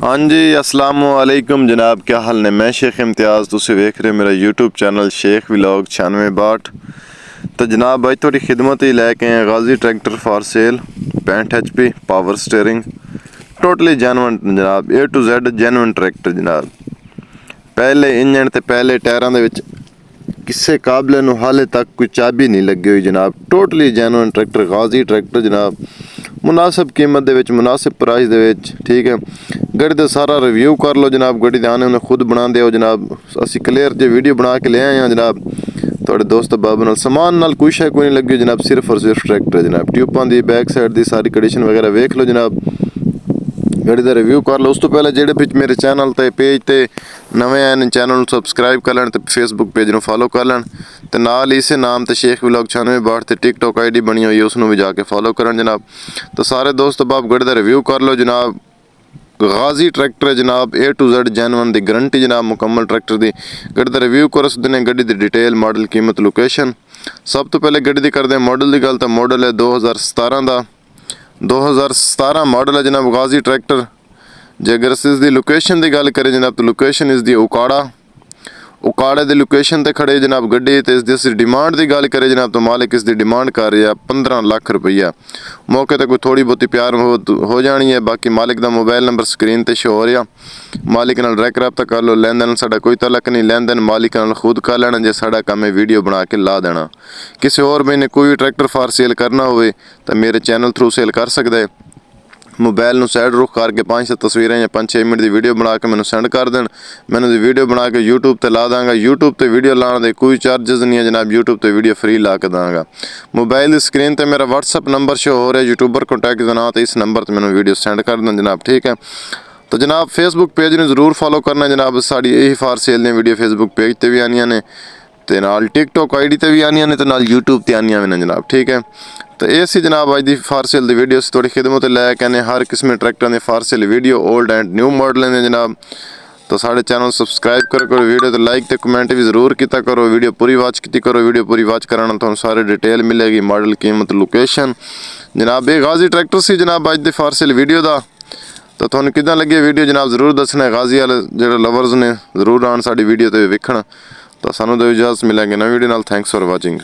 हाँ जी, अस्सलामुअलैकुम जनाब, क्या हाल ने। मैं शेख इम्तियाज़, तुसी वेख रहे मेरा यूट्यूब चैनल शेख व्लॉग 9662। तो जनाब अज थोड़ी खिदमत ही लैके आए Ghazi tractor for sale 65 HP power steering, totally genuine जनाब, A to Z genuine tractor जनाब। पहले इंजन ते पहले टायरां दे विच किसी काबले नूं हाले तक कोई चाबी नहीं लगी हुई जनाब। टोटली जेनवन ट्रैक्टर, गाजी ट्रैक्टर जनाब, मुनासिब कीमत दे विच, मुनासिब प्राइस दे विच। ठीक है, गड्डी का सारा रिव्यू कर लो जनाब। गड्डी दे आने उन्हें खुद बना दे जनाब। असी क्लियर जो वीडियो बना के ले आए हैं जनाब। थोड़े दोस्त बाबू नाल समान नाल कोई शय कोई नहीं लगी जनाब, सिर्फ और सिर्फ ट्रैक्टर है जनाब। ट्यूबां दी बैक साइड की सारी कंडीशन वगैरह वेख लो जनाब, गड्डी का रिव्यू कर लो। उस तो पहले जेडे भी मेरे चैनल ते पेज ते नवे हैं, चैनल नूं सबसक्राइब कर लैन, फेसबुक पेज नूं फॉलो कर लैन, ते नाल इसे नाम ते शेख व्लॉग 9662 ते टिकटॉक ID बनी हुई है, उसनूं भी जाके फॉलो करन जनाब। तो सारे दोस्त बाब गड्डी का रिव्यू कर लो जनाब। गाजी ट्रैक्टर है जनाब, A to Z genuine the guarantee जनाब, मुकम्मल ट्रैक्टर दी। गड्डी का रिव्यू कर सकते हैं, गड्डी दी डिटेल, मॉडल, कीमत, लोकेशन। सब तो पहले गड्डी दी करते हैं मॉडल की गल। तो मॉडल है 2017 का, 2017 मॉडल है जनाब गाजी ट्रैक्टर। जे अगर अस इसकी लोकेशन की गल करें जनाब, तो लोकेशन इसकी उकाड़े की लोकेशन पर खड़े जनाब गड्डी। तो इसकी डिमांड की गल करें जनाब, तो मालिक इसकी डिमांड कर रहा है 15 लाख रुपया। मौके पर कोई थोड़ी बहुती प्यार हो जानी है। बाकी मालिक का मोबाइल नंबर स्क्रीन पर शो हो रहा, मालिक नाल डायरेक्ट रब्ता कर लो। लेन देन साडा कोई तलक नहीं, लेन देन मालिक नाल खुद कर लेना। जे साडा काम है वीडियो बना के ला देना। किसी और भाई ने कोई ट्रैक्टर फार सेल करना हो तो मेरे चैनल थ्रू सेल कर सकता है। मोबाइल नूं साइड रुख करके 5 तस्वीरें या 5-6 मिनट की वीडियो बना के मैंने सेंड कर देन। मैंने वीडियो बना के यूट्यूब पर ला दाँगा। यूट्यूब पर वीडियो लाने के कोई चार्जेस नहीं है जनाब, यूट्यूब पर वीडियो फ्री ला के दाँगा। मोबाइल की स्क्रीन पर मेरा व्हाट्सअप नंबर शो हो रहा है, यूट्यूबर कॉन्टैक्ट देना, तो इस नंबर पर मैंने वीडियो सेंड कर दें जनाब। ठीक है, तो जनाब फेसबुक पेज ने जरूर फॉलो करना जनाब। साड़ी यही फार सेल ने वीडियो फेसबुक पेज पर भी आनियां ने, ते नाल टिकटॉक ID ते भी आनियां ने, ते नाल यूट्यूब ते आनियां भी ने जनाब। ठीक है, तो ये सी जनाब अज की फार सेल की वीडियो थोड़ी खिदमत लैके आने। हर किस्म ट्रैक्टर ने फार cell video, old and new model ने जनाब। तो साढ़े चैनल सबसक्राइब करो, वीडियो तो लाइक तो कमेंट भी जरूर किया करो। वीडियो पूरी वॉच की करो, वीडियो पूरी वॉच कराना तो सारे डिटेल मिलेगी, मॉडल, कीमत, लोकेशन जनाब। ये गाजी ट्रैक्टर से जनाब अज की फार सेल वीडियो का। तो थोड़ा किदा लगी वीडियो जनाब जरूर दसना। गाजी वाले जो लवर्स ने जरूर आन साड़ी वीडियो तो वेखण। तो सानू तो इजाजत मिलेंगे नवी वीडियो नाल। Thanks for watching.